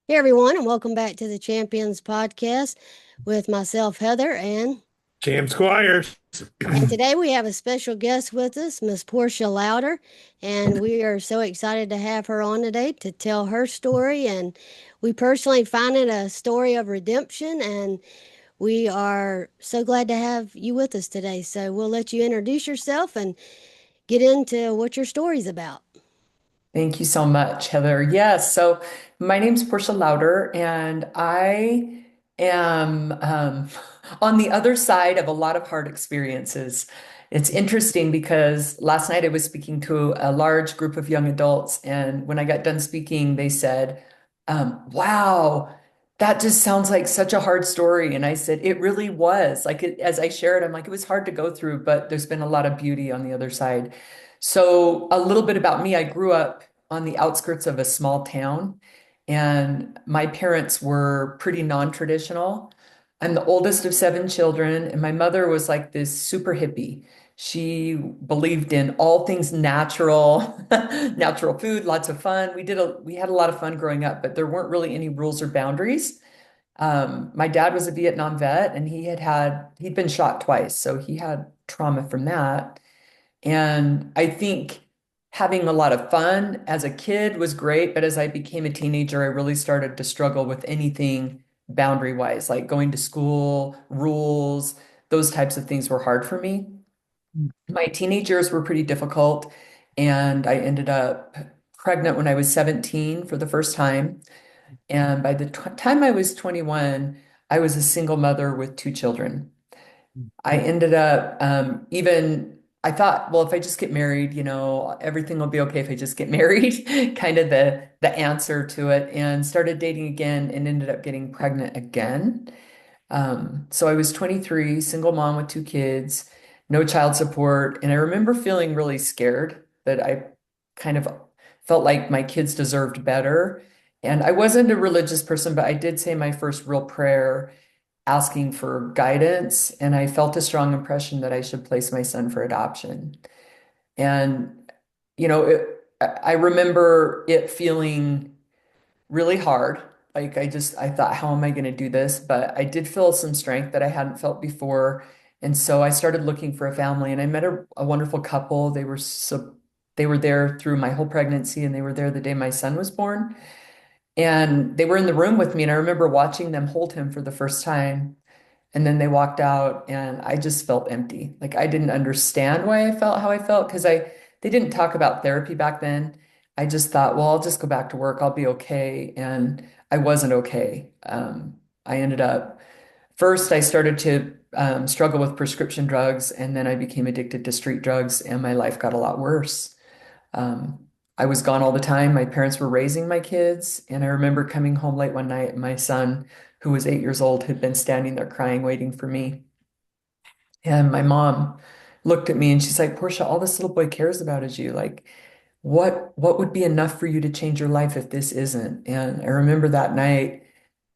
Hey everyone, and welcome back to the Champions Podcast with myself, Heather, Cam Squires. and today we have a special guest with us, Miss Portia Lowder, and we are so excited to have her on today to tell her story. And we personally find it a story of redemption, and we are so glad to have you with us today. So we'll let you introduce yourself and get into what your story's about. Thank you so much, Heather. Yes, so my name's Portia Lowder, and I am on the other side of a lot of hard experiences. It's interesting because last night I was speaking to a large group of young adults, and when I got done speaking, they said, wow, that just sounds like such a hard story. And I said, it really was. As I shared, I'm like, it was hard to go through, but there's been a lot of beauty on the other side. So, a little bit about me. I grew up on the outskirts of a small town, and my parents were pretty non-traditional. I'm the oldest of seven children, and my mother was like this super hippie. She believed in all things natural, natural food, lots of fun. We had a lot of fun growing up, but there weren't really any rules or boundaries. My dad was a Vietnam vet, and he'd been shot twice, so he had trauma from that. And I think having a lot of fun as a kid was great, but as I became a teenager, I really started to struggle with anything boundary wise, like going to school, rules, those types of things were hard for me. My teenage years were pretty difficult, and I ended up pregnant when I was 17 for the first time. And by the time I was 21, I was a single mother with two children. I ended up I thought, well, if I just get married, everything will be okay if I just get married, kind of the answer to it, and started dating again and ended up getting pregnant again. So I was 23, single mom with two kids, no child support, and I remember feeling really scared that I kind of felt like my kids deserved better. And I wasn't a religious person, but I did say my first real prayer asking for guidance, and I felt a strong impression that I should place my son for adoption. And, I remember it feeling really hard. Like I thought, how am I going to do this? But I did feel some strength that I hadn't felt before. And so I started looking for a family, and I met a wonderful couple. They were there through my whole pregnancy, and they were there the day my son was born. And they were in the room with me, and I remember watching them hold him for the first time. And then they walked out, and I just felt empty. Like I didn't understand why I felt how I felt because they didn't talk about therapy back then. I just thought, well, I'll just go back to work. I'll be okay. And I wasn't okay. I ended up first, I started to struggle with prescription drugs, and then I became addicted to street drugs, and my life got a lot worse. Um, I was gone all the time. My parents were raising my kids, and I remember coming home late one night, and my son, who was 8 years old, had been standing there crying, waiting for me. And my mom looked at me and she's like, Portia, all this little boy cares about is you. Like, what would be enough for you to change your life if this isn't? And I remember that night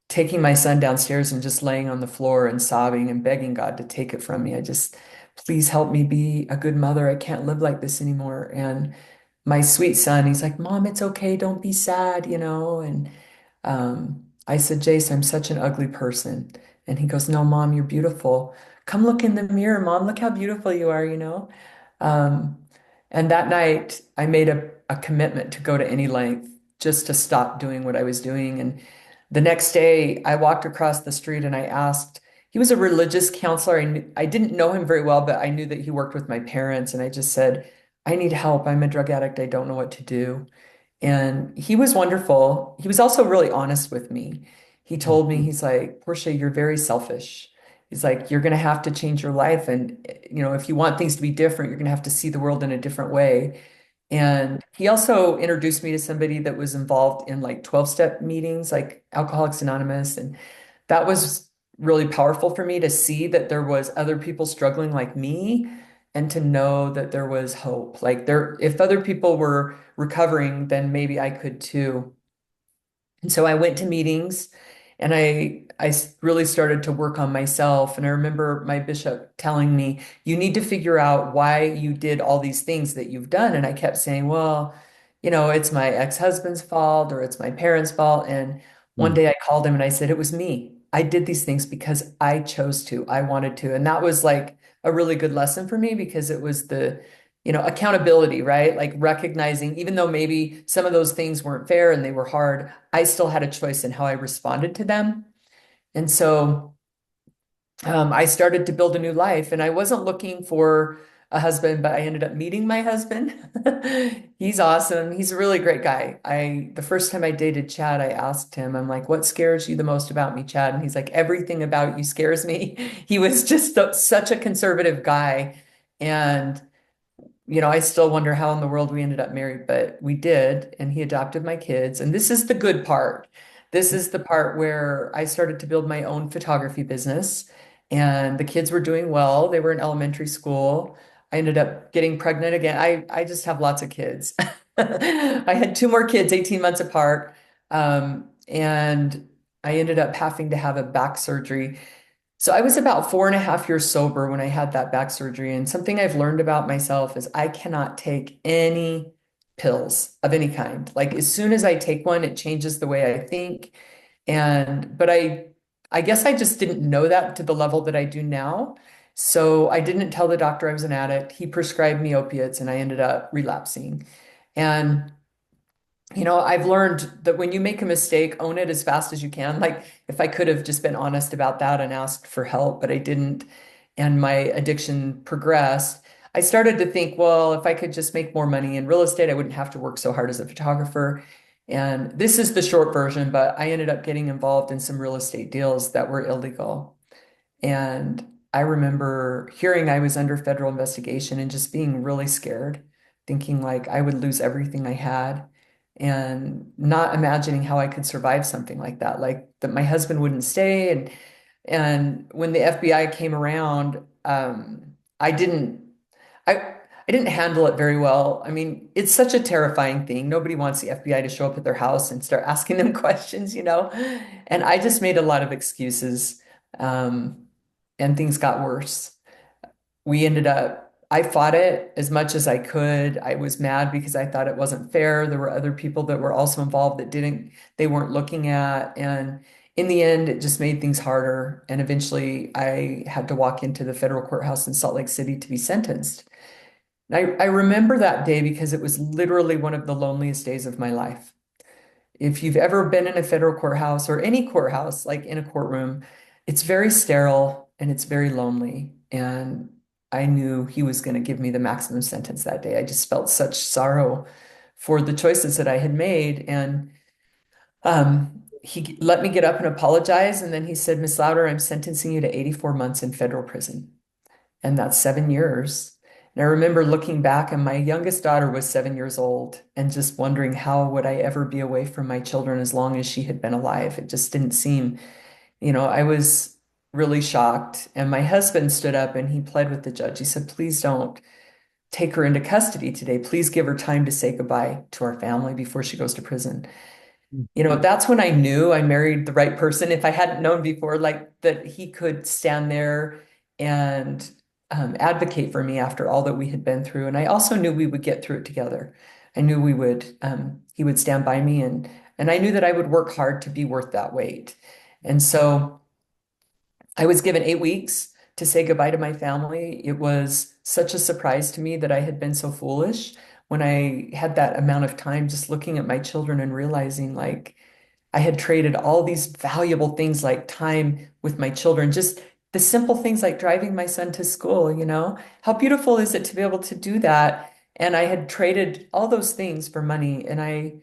taking my son downstairs and just laying on the floor and sobbing and begging God to take it from me. Please help me be a good mother. I can't live like this anymore. And my sweet son, he's like, Mom, it's okay. Don't be sad, And I said, Jace, I'm such an ugly person. And he goes, No, Mom, you're beautiful. Come look in the mirror, Mom. Look how beautiful you are. Um, and that night, I made a commitment to go to any length just to stop doing what I was doing. And the next day, I walked across the street and I asked, he was a religious counselor. I didn't know him very well, but I knew that he worked with my parents. And I just said, I need help. I'm a drug addict. I don't know what to do. And he was wonderful. He was also really honest with me. He told me, he's like, Portia, you're very selfish. He's like, you're going to have to change your life. And, if you want things to be different, you're going to have to see the world in a different way. And he also introduced me to somebody that was involved in like 12-step meetings, like Alcoholics Anonymous. And that was really powerful for me to see that there was other people struggling like me and to know that there was hope. Like if other people were recovering, then maybe I could too. And so I went to meetings and really started to work on myself. And I remember my bishop telling me, you need to figure out why you did all these things that you've done. And I kept saying, well, it's my ex-husband's fault or it's my parents' fault. And one day I called him and I said, it was me. I did these things because I chose to, I wanted to. And that was like a really good lesson for me because it was accountability, right? Like recognizing, even though maybe some of those things weren't fair and they were hard, I still had a choice in how I responded to them. And so I started to build a new life, and I wasn't looking for a husband, but I ended up meeting my husband. He's awesome. He's a really great guy. The first time I dated Chad, I asked him, I'm like, what scares you the most about me, Chad? And he's like, everything about you scares me. He was just such a conservative guy. And I still wonder how in the world we ended up married, but we did, and he adopted my kids. And this is the good part. This is the part where I started to build my own photography business, and the kids were doing well. They were in elementary school. I ended up getting pregnant again. I just have lots of kids. I had two more kids, 18 months apart. And I ended up having to have a back surgery. So I was about 4.5 years sober when I had that back surgery. And something I've learned about myself is I cannot take any pills of any kind. Like as soon as I take one, it changes the way I think. But I guess I just didn't know that to the level that I do now. So I didn't tell the doctor I was an addict. He prescribed me opiates and I ended up relapsing. And I've learned that when you make a mistake, own it as fast as you can. Like if I could have just been honest about that and asked for help, but I didn't, and my addiction progressed, I started to think, well, if I could just make more money in real estate, I wouldn't have to work so hard as a photographer. And this is the short version, but I ended up getting involved in some real estate deals that were illegal. And I remember hearing I was under federal investigation and just being really scared, thinking like I would lose everything I had and not imagining how I could survive something like that, like that my husband wouldn't stay. And when the FBI came around, I didn't I didn't handle it very well. I mean, it's such a terrifying thing. Nobody wants the FBI to show up at their house and start asking them questions. And I just made a lot of excuses. Um, and things got worse. I fought it as much as I could. I was mad because I thought it wasn't fair. There were other people that were also involved that they weren't looking at. And in the end, it just made things harder. And eventually I had to walk into the federal courthouse in Salt Lake City to be sentenced. And I remember that day because it was literally one of the loneliest days of my life. If you've ever been in a federal courthouse or any courthouse, like in a courtroom, it's very sterile and it's very lonely. And I knew he was going to give me the maximum sentence that day. I just felt such sorrow for the choices that I had made. And he let me get up and apologize. And then he said, Miss Lowder, I'm sentencing you to 84 months in federal prison. And that's 7 years. And I remember looking back, and my youngest daughter was 7 years old, and just wondering how would I ever be away from my children as long as she had been alive. It just didn't seem, I was really shocked. And my husband stood up and he pled with the judge. He said, please don't take her into custody today. Please give her time to say goodbye to our family before she goes to prison. That's when I knew I married the right person. If I hadn't known before, like that he could stand there and advocate for me after all that we had been through. And I also knew we would get through it together. I knew he would stand by me, and I knew that I would work hard to be worth that wait. And so I was given 8 weeks to say goodbye to my family. It was such a surprise to me that I had been so foolish when I had that amount of time just looking at my children and realizing like I had traded all these valuable things like time with my children, just the simple things like driving my son to school. How beautiful is it to be able to do that? And I had traded all those things for money. And I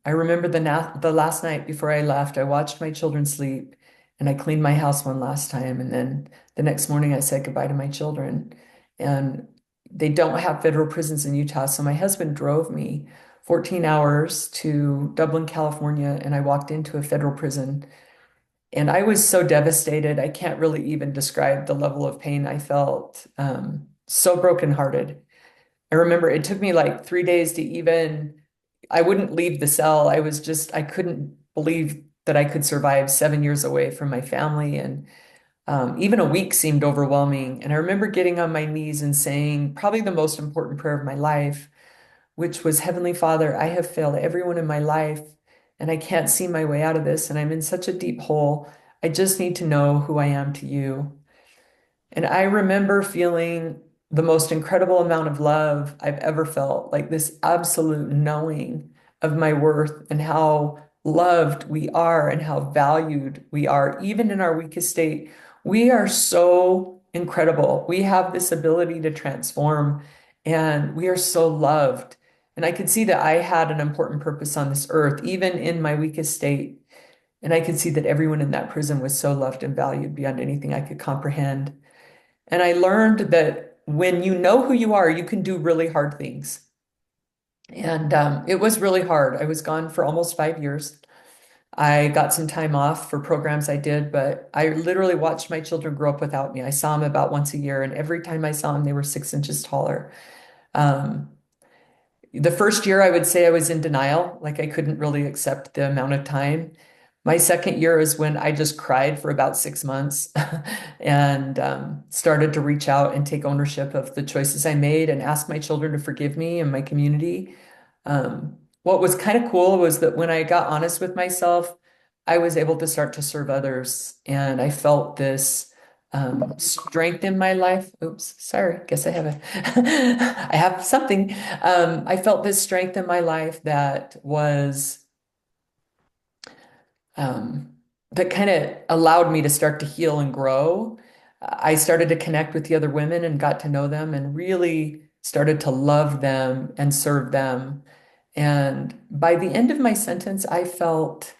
remember the last night before I left, I watched my children sleep and I cleaned my house one last time. And then the next morning I said goodbye to my children. And they don't have federal prisons in Utah. So my husband drove me 14 hours to Dublin, California, and I walked into a federal prison. And I was so devastated. I can't really even describe the level of pain I felt. So brokenhearted. I remember it took me like 3 days to even, I wouldn't leave the cell. I couldn't believe that I could survive 7 years away from my family. And even a week seemed overwhelming. And I remember getting on my knees and saying probably the most important prayer of my life, which was, Heavenly Father, I have failed everyone in my life. and I can't see my way out of this, and I'm in such a deep hole. I just need to know who I am to you. And I remember feeling the most incredible amount of love I've ever felt, like this absolute knowing of my worth and how loved we are and how valued we are, even in our weakest state. We are so incredible. We have this ability to transform, and we are so loved. And I could see that I had an important purpose on this earth, even in my weakest state. And I could see that everyone in that prison was so loved and valued beyond anything I could comprehend. And I learned that when you know who you are, you can do really hard things. And it was really hard. I was gone for almost 5 years. I got some time off for programs I did, but I literally watched my children grow up without me. I saw them about once a year, and every time I saw them, they were 6 inches taller. Um, the first year, I would say I was in denial, like I couldn't really accept the amount of time. My second year is when I just cried for about 6 months and started to reach out and take ownership of the choices I made and ask my children to forgive me and my community. What was kind of cool was that when I got honest with myself, I was able to start to serve others. And I felt this strength in my life. Oops, sorry, guess I have a, I have something. I felt this strength in my life that was um, that kind of allowed me to start to heal and grow. I started to connect with the other women and got to know them and really started to love them and serve them. And by the end of my sentence, I felt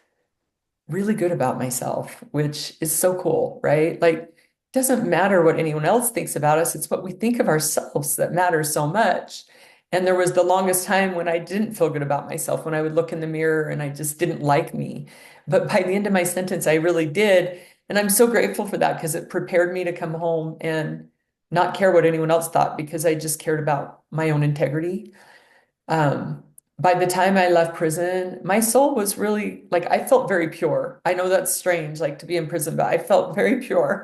really good about myself, which is so cool, right? Like, it doesn't matter what anyone else thinks about us. It's what we think of ourselves that matters so much. And there was the longest time when I didn't feel good about myself, when I would look in the mirror and I just didn't like me. But by the end of my sentence, I really did. And I'm so grateful for that because it prepared me to come home and not care what anyone else thought because I just cared about my own integrity. Um, by the time I left prison, my soul was really like I felt very pure. I know that's strange, like to be in prison, but I felt very pure.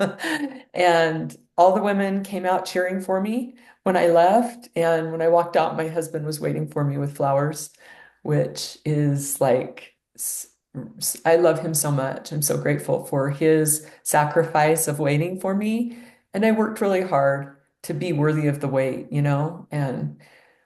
And all the women came out cheering for me when I left. And when I walked out, my husband was waiting for me with flowers, which is like, I love him so much. I'm so grateful for his sacrifice of waiting for me. And I worked really hard to be worthy of the wait, and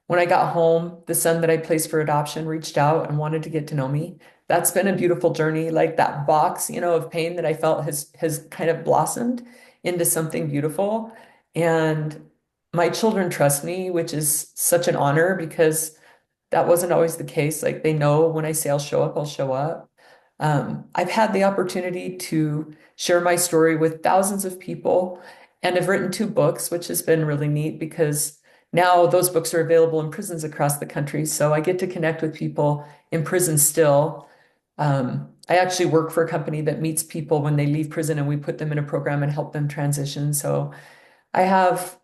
when I got home, the son that I placed for adoption reached out and wanted to get to know me. That's been a beautiful journey. Like that box, of pain that I felt has kind of blossomed into something beautiful. And my children trust me, which is such an honor because that wasn't always the case. Like they know when I say I'll show up, I'll show up. I've had the opportunity to share my story with thousands of people, and I've written 2 books, which has been really neat because now those books are available in prisons across the country. So I get to connect with people in prison still. I actually work for a company that meets people when they leave prison and we put them in a program and help them transition. So I have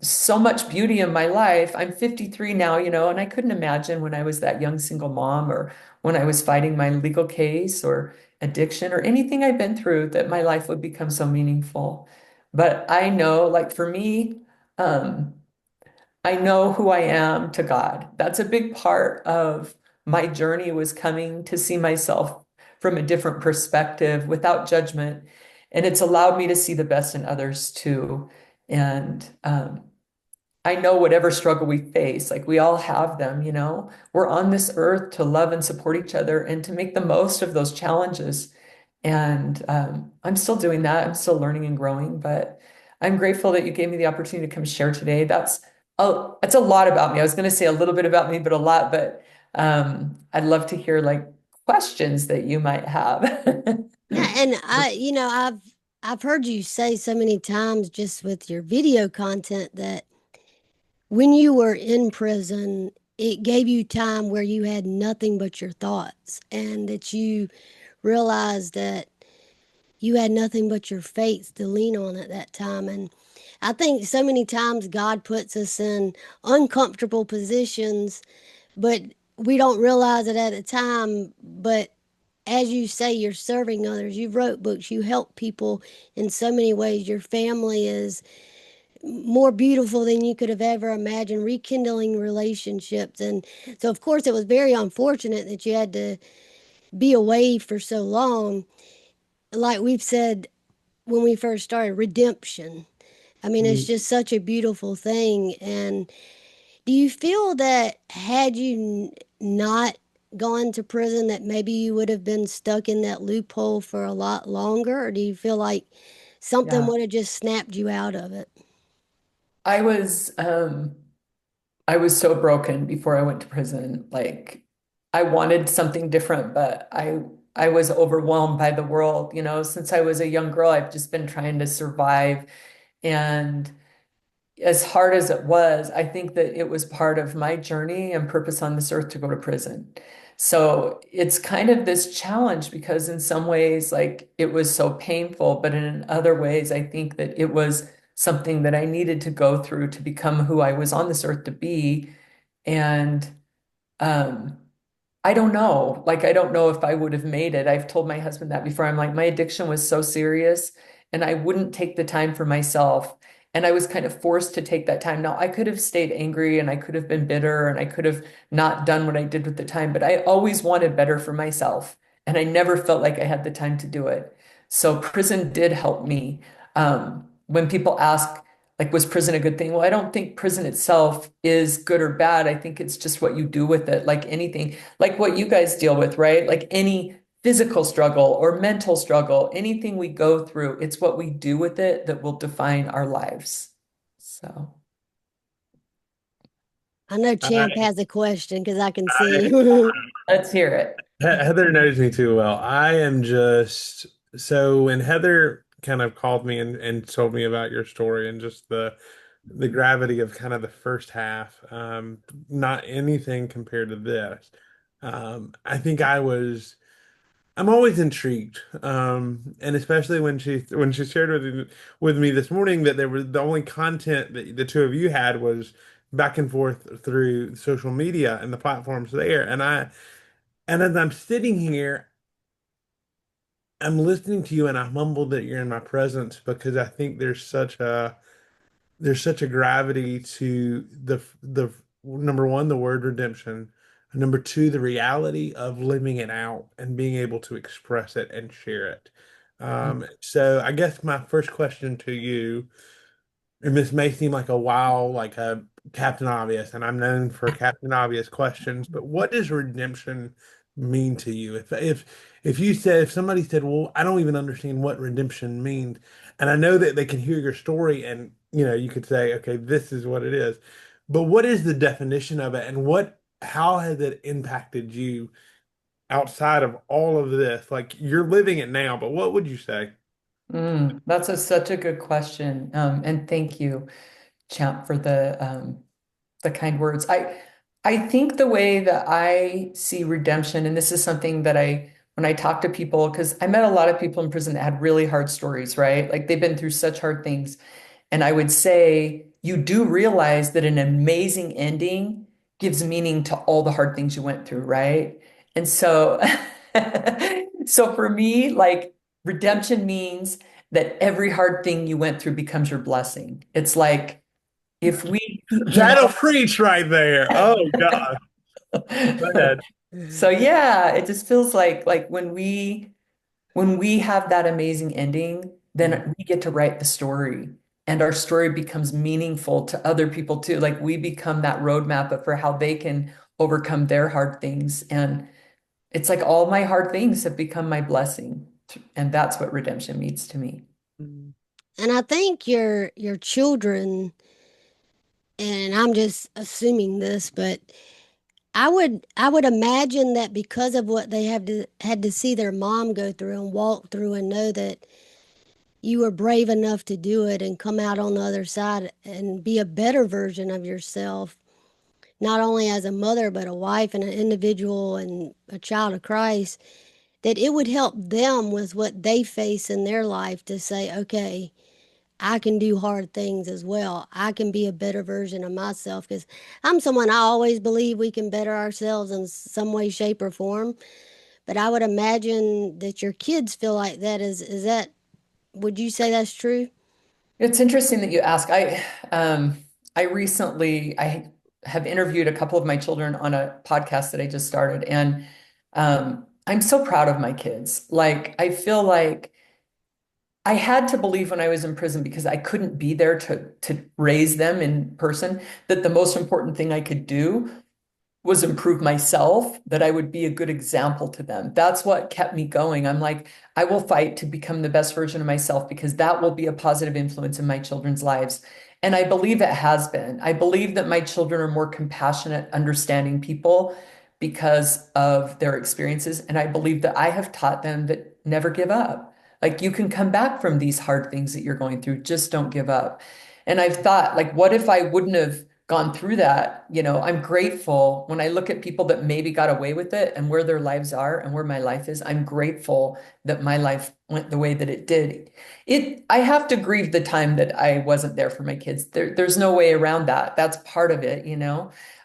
so much beauty in my life. I'm 53 now, and I couldn't imagine when I was that young single mom or when I was fighting my legal case or addiction or anything I've been through that my life would become so meaningful. But I know, like for me, um, I know who I am to God. That's a big part of my journey was coming to see myself from a different perspective without judgment. And it's allowed me to see the best in others too. And I know whatever struggle we face, like we all have them, we're on this earth to love and support each other and to make the most of those challenges. And I'm still doing that. I'm still learning and growing, but I'm grateful that you gave me the opportunity to come share today. That's a lot about me. I was going to say a little bit about me, but a lot, but I'd love to hear like questions that you might have. Yeah, and I've heard you say so many times just with your video content that when you were in prison, it gave you time where you had nothing but your thoughts, and that you realized that you had nothing but your faith to lean on at that time. And I think so many times God puts us in uncomfortable positions, but we don't realize it at the time. But as you say, you're serving others. You wrote books. You help people in so many ways. Your family is more beautiful than you could have ever imagined, rekindling relationships. And so, of course, it was very unfortunate that you had to be away for so long. Like we've said when we first started, redemption. I mean, it's Mm, just such a beautiful thing. And do you feel that had you not gone to prison, that maybe you would have been stuck in that loophole for a lot longer? Or do you feel like something Yeah. would have just snapped you out of it? I was I was so broken before I went to prison. Like I wanted something different, but I was overwhelmed by the world. You know, since I was a young girl, I've just been trying to survive. And as hard as it was, I think that it was part of my journey and purpose on this earth to go to prison. So it's kind of this challenge because in some ways, like it was so painful, but in other ways, I think that it was something that I needed to go through to become who I was on this earth to be. And um, I don't know. Like, I don't know if I would have made it. I've told my husband that before. I'm like, my addiction was so serious, and I wouldn't take the time for myself. And I was kind of forced to take that time. Now, I could have stayed angry and I could have been bitter and I could have not done what I did with the time, but I always wanted better for myself. And I never felt like I had the time to do it. So prison did help me. When people ask, like, was prison a good thing? Well, I don't think prison itself is good or bad. I think it's just what you do with it, like anything, like what you guys deal with, right? Like any physical struggle or mental struggle, anything we go through, it's what we do with it that will define our lives. So, I know Champ I, has a question because I can I, see. let's hear it. Heather knows me too well. I am just so when Heather kind of called me and told me about your story and just the gravity of kind of the first half, not anything compared to this. I think I'm always intrigued, and especially when she shared with me this morning that there was the only content that the two of you had was back and forth through social media and the platforms there, and as I'm sitting here, I'm listening to you, and I'm humbled that you're in my presence because I think there's such a gravity to the number one, the word redemption, and number two, the reality of living it out and being able to express it and share it. So I guess my first question to you, and this may seem like a wow, like a Captain Obvious, and I'm known for Captain Obvious questions, but what does redemption mean to you? If you said if somebody said, "Well, I don't even understand what redemption means," and I know that they can hear your story and you could say, "Okay, this is what it is," but what is the definition of it, and how has it impacted you outside of all of this? Like you're living it now, but what would you say? That's such a good question. And thank you, Champ, for the kind words. I think the way that I see redemption, and this is something that when I talk to people, because I met a lot of people in prison that had really hard stories, right? Like they've been through such hard things. And I would say you do realize that an amazing ending gives meaning to all the hard things you went through, right? And so, so for me, like redemption means that every hard thing you went through becomes your blessing. It's like if we, you That'll preach right there. Oh God, go know, ahead. so yeah, it just feels like when we have that amazing ending, then we get to write the story and our story becomes meaningful to other people too. Like we become that roadmap for how they can overcome their hard things. And it's like all my hard things have become my blessing. And that's what redemption means to me. And I think your children, and I'm just assuming this, but I would imagine that because of what they have had to see their mom go through and walk through and know that you were brave enough to do it and come out on the other side and be a better version of yourself, not only as a mother but a wife and an individual and a child of Christ, that it would help them with what they face in their life to say, okay, I can do hard things as well. I can be a better version of myself because I'm someone I always believe we can better ourselves in some way, shape, or form. But I would imagine that your kids feel like that. Is that, would you say that's true? It's interesting that you ask. I recently I have interviewed a couple of my children on a podcast that I just started, and I'm so proud of my kids. Like, I feel like I had to believe when I was in prison because I couldn't be there to raise them in person that the most important thing I could do was improve myself, that I would be a good example to them. That's what kept me going. I'm like, I will fight to become the best version of myself because that will be a positive influence in my children's lives. And I believe it has been. I believe that my children are more compassionate, understanding people because of their experiences. And I believe that I have taught them that never give up. Like you can come back from these hard things that you're going through, just don't give up. And I've thought, like, what if I wouldn't have gone through that? I'm grateful when I look at people that maybe got away with it and where their lives are and where my life is. I'm grateful that my life went the way that it did. I have to grieve the time that I wasn't there for my kids. There's no way around that. That's part of it.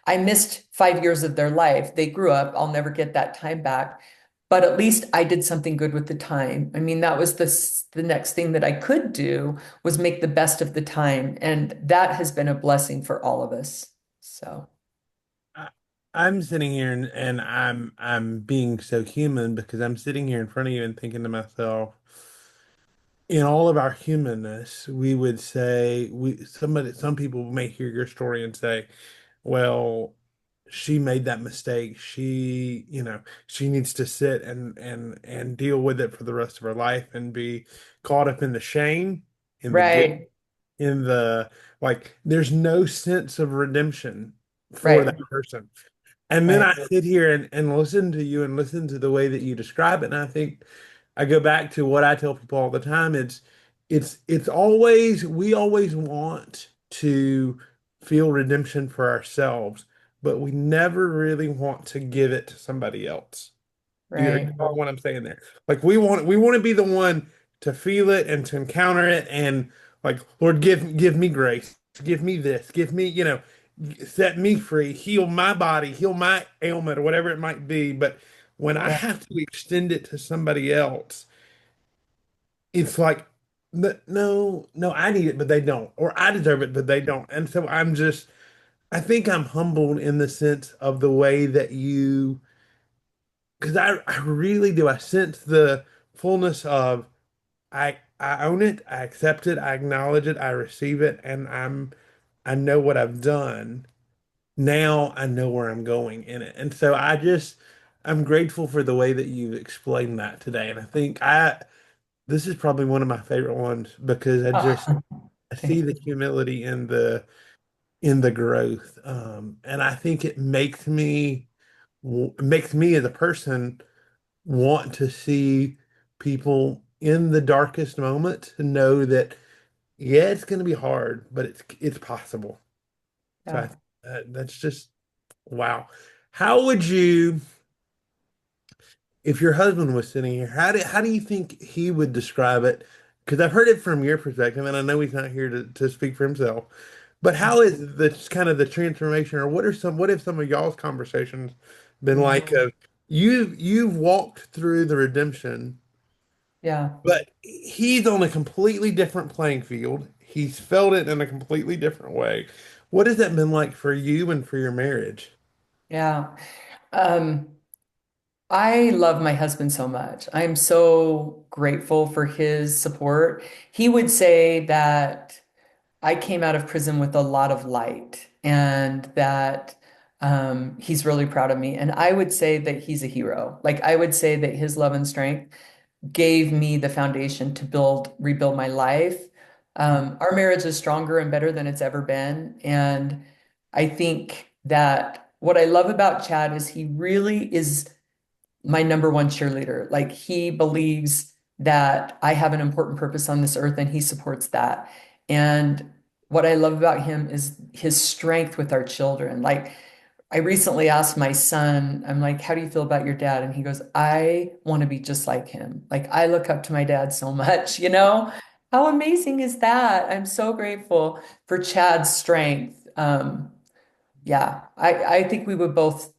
I missed 5 years of their life. They grew up. I'll never get that time back. But at least I did something good with the time. I mean, that was the next thing that I could do was make the best of the time. And that has been a blessing for all of us. So, I, I'm sitting here and I'm being so human because I'm sitting here in front of you and thinking to myself, in all of our humanness, we would say some people may hear your story and say, well, she made that mistake. She needs to sit and deal with it for the rest of her life and be caught up in the shame, in the guilt, right, in the like there's no sense of redemption for that right, person. And then right, I sit here and listen to you and listen to the way that you describe it. And I think I go back to what I tell people all the time. It's always we always want to feel redemption for ourselves, but we never really want to give it to somebody else. You right. follow what I'm saying there? Like we want to be the one to feel it and to encounter it and like, Lord, give me grace, give me this, give me, set me free, heal my body, heal my ailment or whatever it might be. But when I Yeah, have to extend it to somebody else, it's like, no, no, I need it, but they don't, or I deserve it, but they don't. And so I think I'm humbled in the sense of the way that you because I really do. I sense the fullness of I own it, I accept it, I acknowledge it, I receive it, and I know what I've done. Now I know where I'm going in it. And so I'm grateful for the way that you've explained that today. And I think I this is probably one of my favorite ones because I see thank the humility in the growth. And I think it makes me as a person want to see people in the darkest moment to know that yeah, it's going to be hard, but it's possible. So yeah. that's just wow. How would you, if your husband was sitting here, how do you think he would describe it? Because I've heard it from your perspective, and I know he's not here to speak for himself. But how is the kind of the transformation, or what have some of y'all's conversations been like? Mhm. You've walked through the redemption. Yeah, But he's on a completely different playing field. He's felt it in a completely different way. What has that been like for you and for your marriage? yeah. Um, I love my husband so much. I'm so grateful for his support. He would say that I came out of prison with a lot of light and that he's really proud of me. And I would say that he's a hero. Like I would say that his love and strength gave me the foundation to rebuild my life. Our marriage is stronger and better than it's ever been. And I think that what I love about Chad is he really is my number one cheerleader. Like he believes that I have an important purpose on this earth and he supports that. And what I love about him is his strength with our children. Like I recently asked my son, I'm like, how do you feel about your dad? And he goes, I want to be just like him. Like I look up to my dad so much. How amazing is that? I'm so grateful for Chad's strength. Yeah, I think we both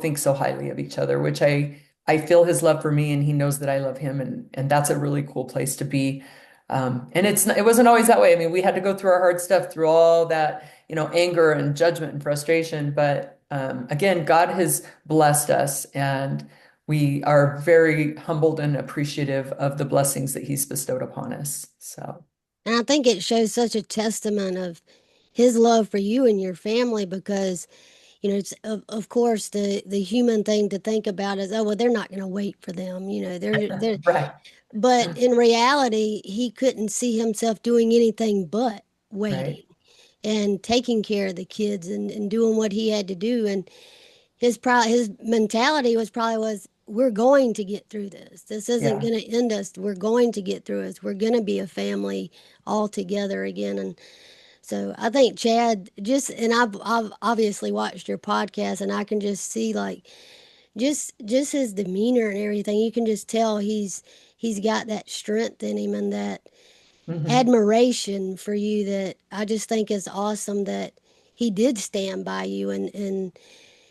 think so highly of each other, which I feel his love for me and he knows that I love him and that's a really cool place to be. And it wasn't always that way. I mean, we had to go through our hard stuff through all that, anger and judgment and frustration, but Again, God has blessed us, and we are very humbled and appreciative of the blessings that He's bestowed upon us. So, And I think it shows such a testament of his love for you and your family because, it's of course the human thing to think about is, oh well, they're not going to wait for them. They're right, but in reality, he couldn't see himself doing anything but waiting right, and taking care of the kids and doing what he had to do. And his mentality was we're going to get through this. This isn't yeah, going to end us. We're going to get through it. We're going to be a family all together again. And so I think Chad and I've obviously watched your podcast, and I can just see like just his demeanor and everything. You can just tell he's got that strength in him and that hmm admiration for you that I just think is awesome that he did stand by you and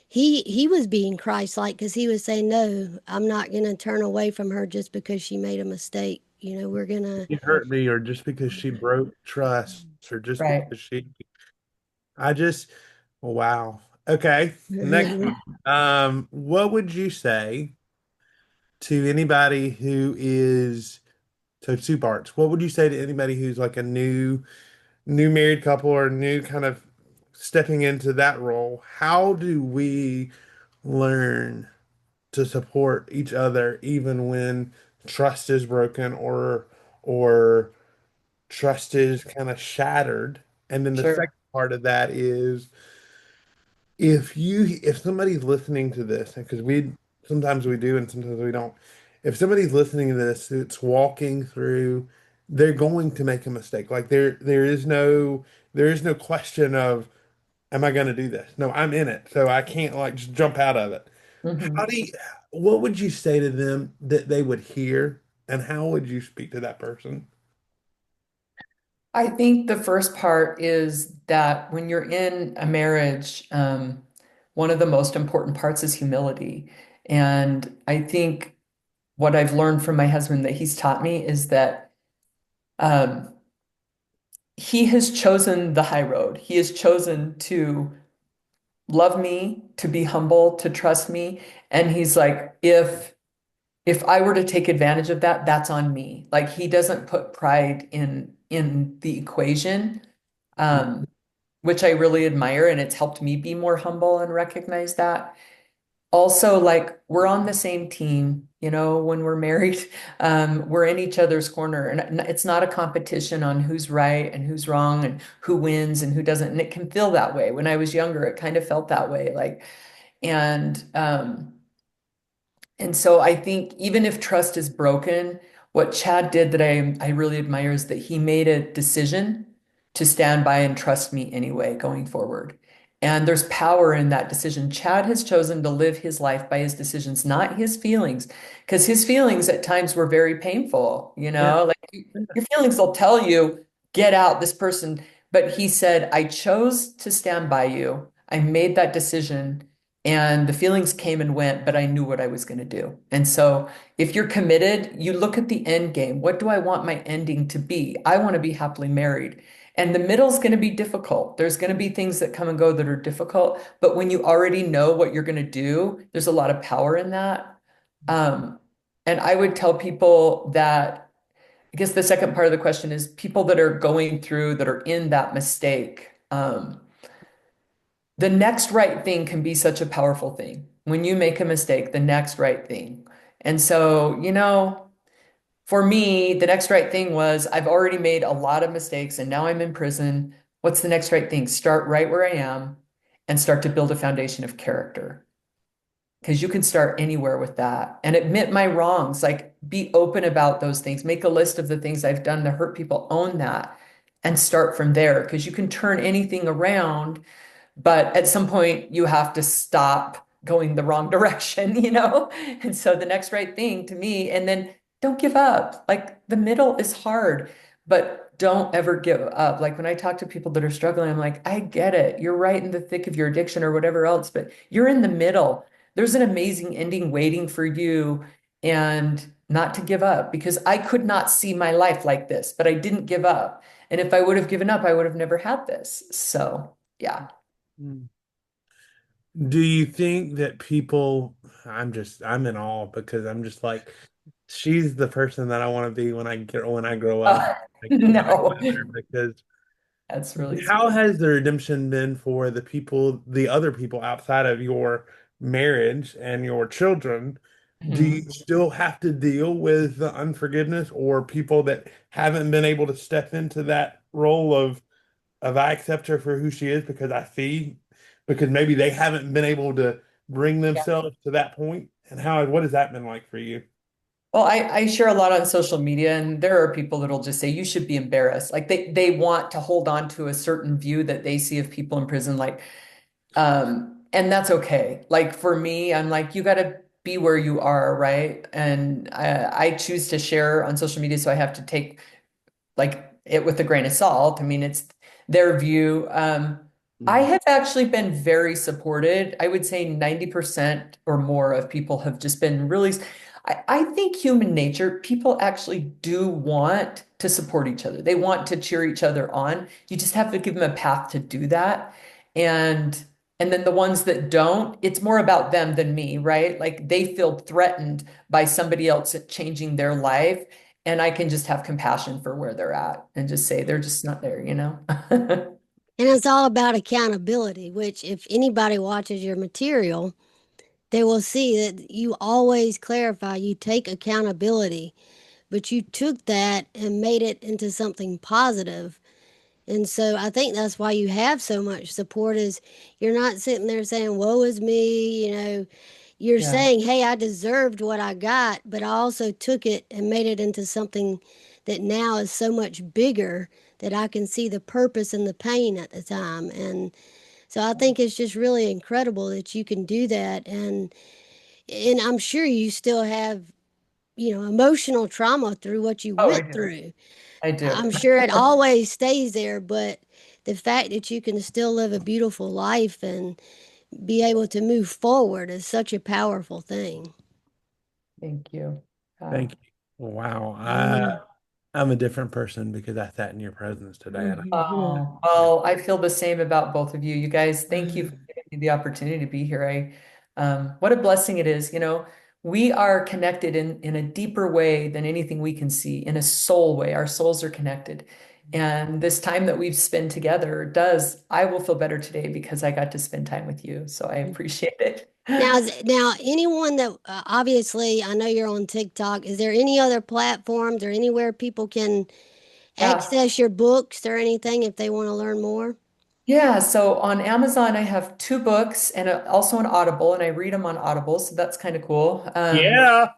he was being Christ-like because he was saying, no, I'm not going to turn away from her just because she made a mistake. We're going to. She hurt me, or just because she broke trust, or just right. because I just, wow. Okay, next one. What would you say to anybody who is, so two parts. What would you say to anybody who's like a new married couple or new kind of stepping into that role? How do we learn to support each other even when trust is broken or trust is kind of shattered? And then the Sure. second part of that is if somebody's listening to this, because we sometimes we do and sometimes we don't. If somebody's listening to this, it's walking through, they're going to make a mistake. Like there is no question of, am I going to do this? No, I'm in it, so I can't like just jump out of it. How hmm do you, what would you say to them that they would hear, and how would you speak to that person? I think the first part is that when you're in a marriage, one of the most important parts is humility. And I think what I've learned from my husband that he's taught me is that um, he has chosen the high road. He has chosen to love me, to be humble, to trust me. And he's like, if I were to take advantage of that, that's on me. Like he doesn't put pride in the equation, um, which I really admire, and it's helped me be more humble and recognize that. Also, like we're on the same team, when we're married, we're in each other's corner, and it's not a competition on who's right and who's wrong and who wins and who doesn't. And it can feel that way. When I was younger, it kind of felt that way. And so I think even if trust is broken, what Chad did that I really admire is that he made a decision to stand by and trust me anyway going forward. And there's power in that decision. Chad has chosen to live his life by his decisions, not his feelings, because his feelings at times were very painful, Yeah. like your feelings will tell you, get out this person. But he said, I chose to stand by you. I made that decision. And the feelings came and went, but I knew what I was going to do. And so, if you're committed, you look at the end game. What do I want my ending to be? I want to be happily married. And the middle's going to be difficult. There's going to be things that come and go that are difficult. But when you already know what you're going to do, there's a lot of power in that. Um, and I would tell people that, I guess the second part of the question is people that are going through, that are in that mistake. The next right thing can be such a powerful thing. When you make a mistake, the next right thing. And so, for me, the next right thing was I've already made a lot of mistakes and now I'm in prison. What's the next right thing? Start right where I am and start to build a foundation of character. Because you can start anywhere with that and admit my wrongs, like be open about those things, make a list of the things I've done to hurt people, own that, and start from there. Because you can turn anything around, but at some point you have to stop going the wrong direction. And so the next right thing to me, and then don't give up. Like the middle is hard, but don't ever give up. Like when I talk to people that are struggling, I'm like, I get it. You're right in the thick of your addiction or whatever else, but you're in the middle. There's an amazing ending waiting for you, and not to give up, because I could not see my life like this, but I didn't give up. And if I would have given up, I would have never had this. So, yeah. Mm. Do you think that people, I'm in awe because I'm just like, she's the person that I want to be when I grow up, Oh, like no, Heather, because that's really how sweet. has the redemption been for the other people outside of your marriage and your children? Do Mhm. you still have to deal with the unforgiveness or people that haven't been able to step into that role of I accept her for who she is because I see, because maybe they haven't been able to bring Yeah. themselves to that point? And what has that been like for you? Well, I share a lot on social media, and there are people that'll just say you should be embarrassed. Like they want to hold on to a certain view that they see of people in prison, like, and that's okay. Like for me, I'm like, you got to be where you are, right? And I choose to share on social media, so I have to take like it with a grain of salt. I mean, it's their view. I Mhm. have actually been very supported. I would say 90% or more of people have just been really, I think human nature, people actually do want to support each other. They want to cheer each other on. You just have to give them a path to do that. And and then the ones that don't, it's more about them than me, right? Like they feel threatened by somebody else changing their life. And I can just have compassion for where they're at and just say they're just not there, you know? And it's all about accountability, which, if anybody watches your material, they will see that you always clarify, you take accountability, but you took that and made it into something positive. And so I think that's why you have so much support, is you're not sitting there saying, woe is me, you're Yeah. saying, hey, I deserved what I got, but I also took it and made it into something that now is so much bigger that I can see the purpose and the pain at the time. And so I think it's just really incredible that you can do that. And I'm sure you still have, emotional trauma through what you Oh, I went do. through. I do. I'm sure it always stays there, but the fact that you can still live a beautiful life and be able to move forward is such a powerful thing. Thank you. Thank you. Wow. Mhm. I'm a different person because I sat in your presence today and Mhm. Oh, well, I feel the same about both of you. You guys, thank you for giving me the opportunity to be here. What a blessing it is. We are connected in a deeper way than anything we can see, in a soul way. Our souls are connected. And this time that we've spent together I will feel better today because I got to spend time with you. So I appreciate it. Now, anyone that obviously, I know you're on TikTok. Is there any other platforms or anywhere people can Yeah. access your books or anything if they want to learn more? Yeah, so on Amazon, I have two books and also an Audible, and I read them on Audible, so that's kind of cool. yeah.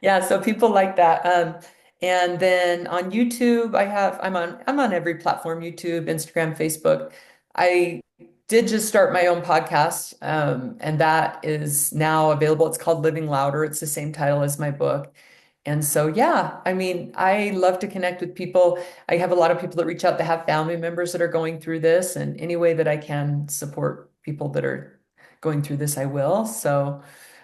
Yeah, so people like that. And then on YouTube, I'm on every platform, YouTube, Instagram, Facebook. I did just start my own podcast, and that is now available. It's called Living Louder. It's the same title as my book. And so, yeah, I mean, I love to connect with people. I have a lot of people that reach out that have family members that are going through this, and any way that I can support people that are going through this, I will. So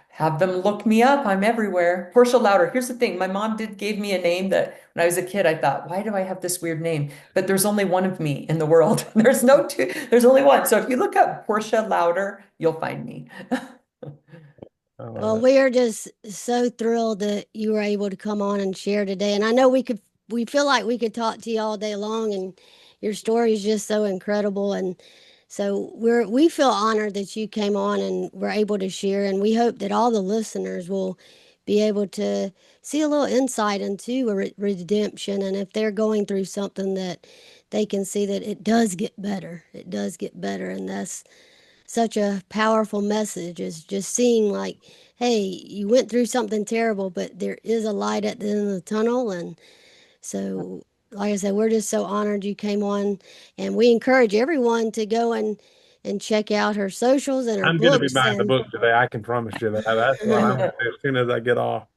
have them look me up. I'm everywhere. Portia Lowder. Here's the thing. My mom gave me a name that when I was a kid, I thought, why do I have this weird name? But there's only one of me in the world. There's no two, there's only one. So if you look up Portia Lowder, you'll find me. I love Well, it. we are just so thrilled that you were able to come on and share today. And I know we feel like we could talk to you all day long, and your story is just so incredible. And so we feel honored that you came on and were able to share. And we hope that all the listeners will be able to see a little insight into a redemption. And if they're going through something, that they can see that it does get better. It does get better. And that's such a powerful message, is just seeing like, hey, you went through something terrible, but there is a light at the end of the tunnel. And so, like I said, we're just so honored you came on, and we encourage everyone to go and check out her socials and her I'm going to be books. buying the And book today. I can promise you that. That's what I'm going to do as soon as I get off.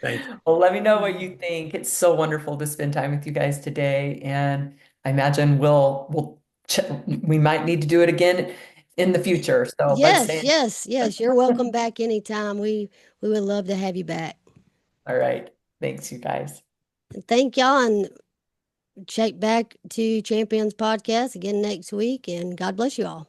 Thank you. Well, let me know what you think. It's so wonderful to spend time with you guys today, and I imagine we might need to do it again in the future. So, but yes, stay. yes, yes, you're welcome back anytime. We would love to have you back. All right. Thanks, you guys. And thank y'all, and check back to Champions Podcast again next week. And God bless you all.